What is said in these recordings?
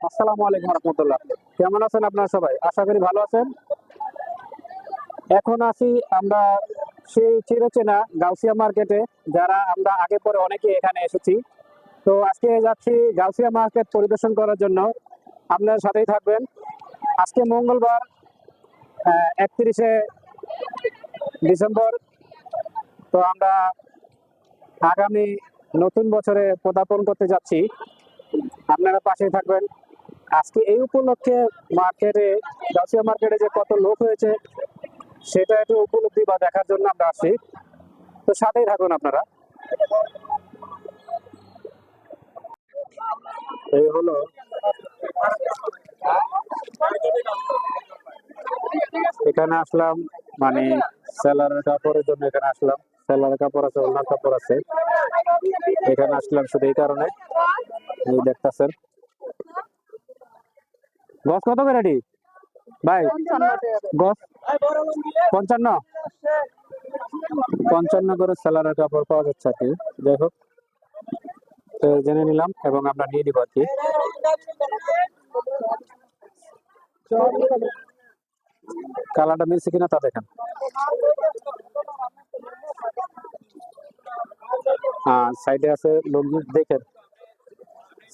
আসসালামু আলাইকুম রহমতুল্লাহ। কেমন আছেন আপনারা সবাই? আশা করি ভালো আছেন। এখন আছি আমরা সেই চিরচেনা গাউসিয়া মার্কেটে, যারা আমরা আগে পরে অনেকে এখানে এসেছি। তো আজকে যাচ্ছি গাউসিয়া মার্কেট পরিদর্শন করার জন্য। আপনার সাথেই থাকবেন। আজকে মঙ্গলবার 31শে ডিসেম্বর। তো আমরা আগামী নতুন বছরে পদার্পণ করতে যাচ্ছি। আপনারা পাশেই থাকবেন। আজকে এই উপলক্ষে মার্কেটে, গাউসিয়া মার্কেটে যে কত লোক হয়েছে সেটা একটু উপলব্ধি বা দেখার জন্য আমরা আসছি। তো সাথেই থাকুন আপনারা। এই হলো এখানে আসলাম, মানে সেলারের কাপড়ের জন্য এখানে আসলাম। সেলারের কাপড় আছে, ওনার কাপড় আছে। এখানে আসলাম শুধু এই কারণে, এই দেখতেছেন। গছ কত করে রেডি ভাই? গছ 55 55 করে সেলারের কাপড় পাওয়া যাচ্ছে আর কি। যাই হোক, তো জেনে নিলাম এবং আমরা নিয়ে নিব আর কি। কালারটা মিলছে কিনা তা দেখেন। সাইডে আছে লুঙ্গির, দেখেন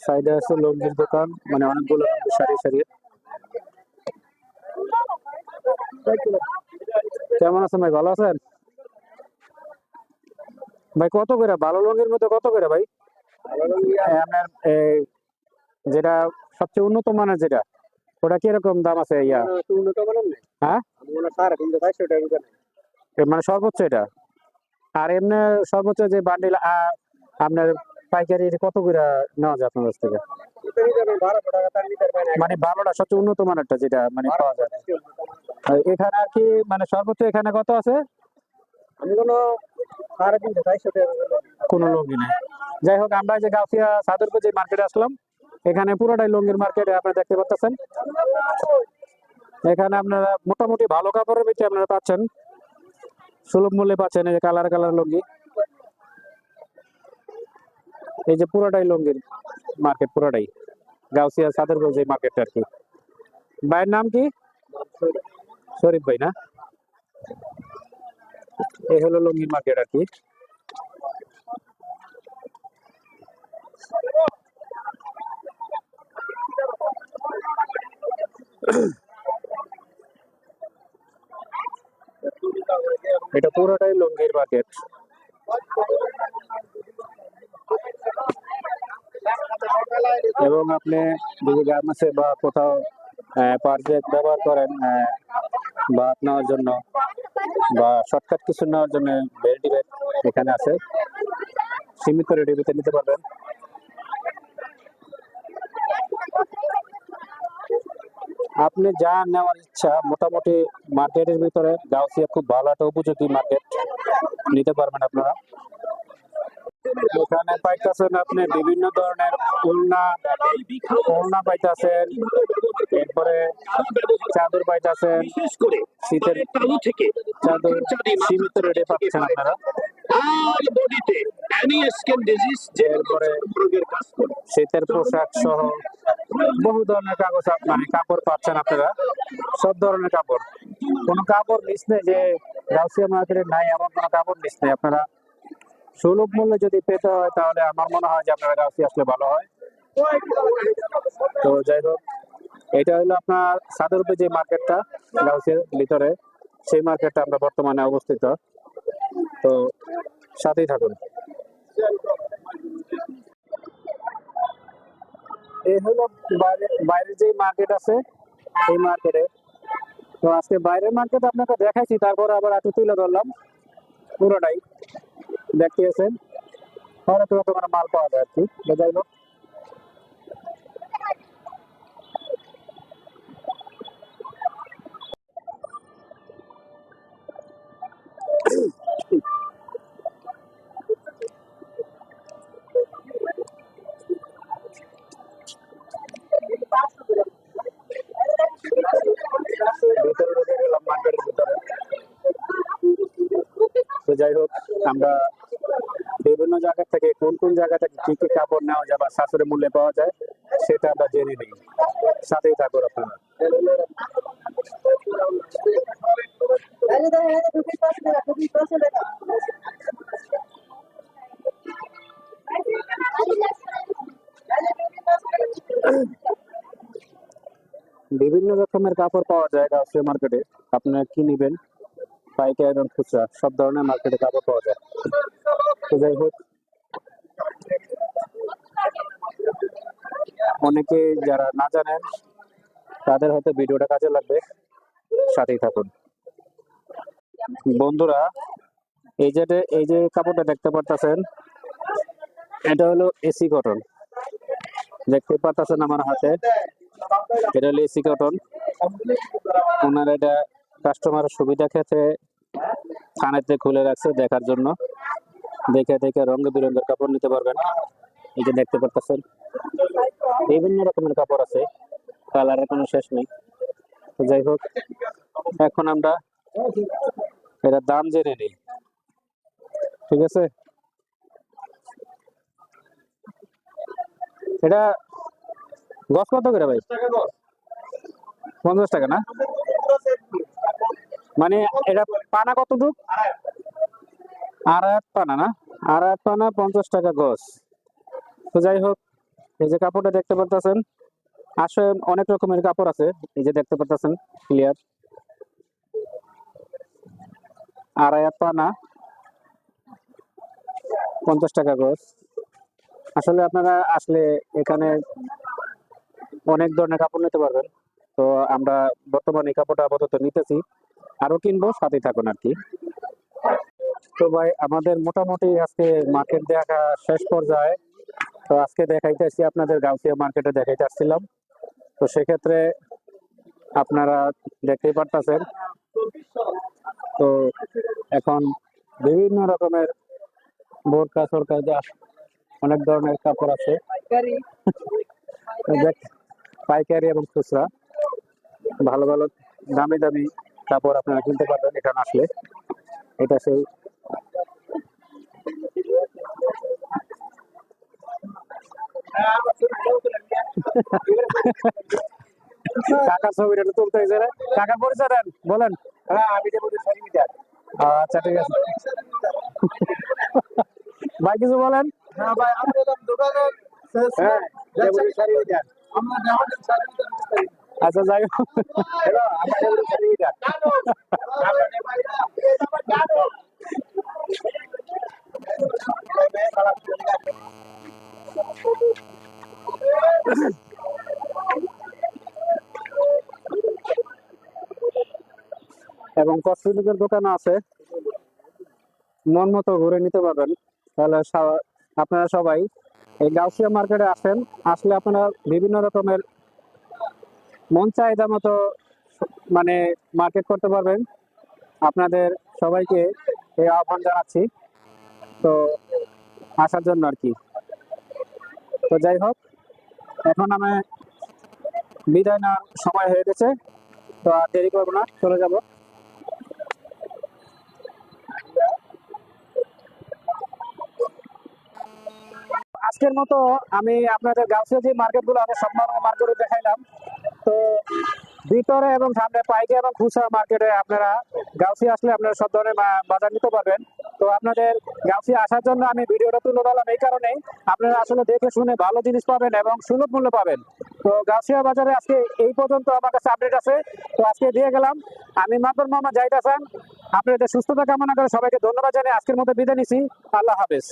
সাইডে আছে লুঙ্গির দোকান, মানে অনেকগুলো সারি সারি। কেমন আছেন ভাই? ভালো আছেন ভাই? কত করে ভালো লুঙ্গির মধ্যে কত করে ভাই? আপনার যেটা সবচেয়ে উন্নত মানের যেটা, ওটা কিরকম দাম আছে? হ্যাঁ, মানে সর্বোচ্চ এটা। আর এমনি সর্বোচ্চ যে বান্ডিল আপনার পাইকারি কত করে নেওয়া যায় আপনার কাছ থেকে? মানে ভালোটা সবচেয়ে উন্নত মানেরটা যেটা মানে পাওয়া যায়। আর এখানে আর কি মানে সর্বোচ্চ এখানে কত আছে? কোনো লুঙ্গি নেই। যাই হোক, আমরা যে গাউসিয়া সাদরপুর যে মার্কেটে আসলাম, এখানে পুরোটাই লুঙ্গির মার্কেট। আপনারা দেখতে পাচ্ছেন, এখানে আপনারা মোটামুটি ভালো কাপড়ের ভিতরে আপনারা পাচ্ছেন, সুলভ মূল্যে পাচ্ছেন। এই যে কালার কালার লুঙ্গি, এই যে পুরোটাই লুঙ্গির মার্কেট, পুরোটাই গাউসিয়া সাদরপুর যে মার্কেটটা আর কি। ভাইয়ের নাম কি? শরীফ ভাই না? এই হলো লুঙ্গির মার্কেট আর কি। এটা পুরোটাই লুঙ্গির মার্কেট। এবং আপনি যদি গার্মেন্টসে বা কোথাও পারফেক্ট ব্যবহার করেন বাদ নেওয়ার জন্য বা শর্টকাট কিছু নেওয়ার জন্য, বেল্ট এখানে আছে। সীমিত রেটের ভিতরে নিতে পারবেন। আপনি যা নেওয়ার ইচ্ছা মোটামুটি মার্কেটের ভিতরে গাউসিয়া খুব ভালো একটা উপযোগী মার্কেট, নিতে পারবেন আপনারা। এখানে পাইতেছেন আপনি বিভিন্ন ধরনের ওড়না, ওড়না পাইতেছেন, এরপরে চাদর পাইতেছেন, শীতের চাদর সীমিত রেটে পাচ্ছেন আপনারা। এরপরে শীতের পোশাক সহ বহু ধরনের কাগজ মানে কাপড় পাচ্ছেন আপনারা, সব ধরনের কাপড়। কোনো কাপড় মিস নেই যে গাউসিয়া মার্কেটে নাই এমন কোনো কাপড় মিস নেই। আপনারা সুলভ মূল্যে যদি পেতে হয় তাহলে আমার মনে হয় যে আপনারা গাউসিয়া আসলে ভালো হয়। তো যাই হোক, এটা হলো আপনার সাদরপুর যে মার্কেটটা গাউসিয়ার ভিতরে, সেই মার্কেটটা আমরা বর্তমানে অবস্থিত। তো সাথেই থাকুন। এই হলো বাইরের যে মার্কেট আছে এই মার্কেটে। তো আজকে বাইরের মার্কেট আপনাকে দেখাইছি, তারপরে আবার একটু তুলে ধরলাম। পুরোটাই দেখতেছেন, অনেক রকমের মাল পাওয়া যায় আর কি। যাই হোক, ভিতরে ঢুকে গেলাম মার্কেটের ভিতরে। তো যাই হোক, আমরা বিভিন্ন জায়গা থেকে কোন কোন জায়গা থেকে কি কি কাপড় নেওয়া যায় বা সাশ্রয় মূল্যে পাওয়া যায় সেটা আমরা জেনে নিই। সাথেই থাকুন আপনারা। বিভিন্ন রকমের কাপড় পাওয়া যায় গাউসিয়া মার্কেটে। আপনারা কি নেবেন, পাইকারি এবং খুচরা সব ধরনের মার্কেটে কাপড় পাওয়া যায়। তো যাই হোক, অনেকে যারা না জানেন তাদের হয়তো ভিডিওটা কাজে লাগবে, সাথেই থাকুন। বন্ধুরা, এই যে কাপড়টা দেখতে পারতেছেন, এটা হলো এসি কটন। দেখতে পারতেছেন আমার হাতে, এটা হলো এসি কটন। ওনার এটা কাস্টমারের সুবিধা ক্ষেত্রে থানাতে খুলে রাখছে দেখার জন্য। দেখে দেখে রঙ বেরঙের কাপড় নিতে পারবেন। এই যে দেখতে পারতেছেন, বিভিন্ন রকমের কাপড় আছে, কালারের কোনো শেষ নেই। তো যাই হোক, এখন আমরা এটার দাম জেনে নিই, ঠিক আছে? এটা গছ কত করে ভাই? 50 টাকা না? মানে এটা পানা কতটুক? আড়াই পানা না? আড়াই পানা 50 টাকা গছ। তো যাই হোক, এই যে কাপড়টা দেখতে পারতেছেন, আসলে অনেক রকমের কাপড় আছে। এই যে দেখতে পারতেছেন ক্লিয়ার, আড়াই পানা 50 টাকা গছ। আসলে আপনারা আসলে এখানে অনেক ধরনের কাপড় নিতে পারবেন। তো আমরা বর্তমানে এই কাপড়টা আপাতত নিতেছি, আরো কিনবো, সাথেই থাকুন আর কি। তো ভাই, আমাদের মোটামুটি আজকে মার্কেট দেখা শেষ পর্যায়ে। তো আজকে দেখাইতেছি আপনাদের গাউসিয়া মার্কেটে দেখাইতে আসছিলাম। তো সেক্ষেত্রে আপনারা দেখতেই পারতেছেন, তো এখন বিভিন্ন রকমের বোরকা সরকা যা অনেক ধরনের কাপড় আছে, পাইকারি এবং খুচরা। ভালো ভালো দামি দামি কাপড় আপনারা কিনতে পারবেন এখানে আসলে। এটা সেই কাকার ছবিটা তুলতে হয়েছে রে। কাকার পরিচয় দেন, বলেন। আচ্ছা, ঠিক আছে ভাই, কিছু বলেন। হ্যাঁ, আচ্ছা, যাই হোক। এবং কসমেটিকের দোকান আছে, মন মতো ঘুরে নিতে পারবেন। তাহলে আপনারা সবাই এই গাউসিয়া মার্কেটে আসেন। আসলে আপনারা বিভিন্ন রকমের মন চাহিদা মতো মানে মার্কেট করতে পারবেন। আপনাদের সবাইকে এই আহ্বান জানাচ্ছি, তো আসার জন্য আর কি। তো যাই হোক, এখন আমি বিদায় নেওয়ার সময় হয়ে গেছে। তো আর দেরি করবো না, চলে যাব। আজকের মতো আমি আপনাদের গাউসিয়া যে মার্কেটগুলো আছে সব মার্কেটে দেখাইলাম। তো ভিতরে এবং সামনে পাইকারি এবং খুচরা মার্কেটে আপনারা গাউসিয়া আসলে আপনারা সব ধরনের বাজার নিতে পারবেন। তো আপনাদের গাউসিয়া আসার জন্য আমি ভিডিওটা তুলে ধরলাম এই কারণেই, আপনারা আসলে দেখে শুনে ভালো জিনিস পাবেন এবং সুলভ মূল্য পাবেন। তো গাউসিয়া বাজারে আজকে এই পর্যন্ত আমার কাছে আপডেট আছে। তো আজকে দিয়ে গেলাম। আমি মাতবর মোহাম্মদ জাহিদ হাসান, আপনাদের সুস্থতা কামনা করে সবাইকে ধন্যবাদ জানিয়ে আজকের মতো বিদায় নিচ্ছি। আল্লাহ হাফেজ।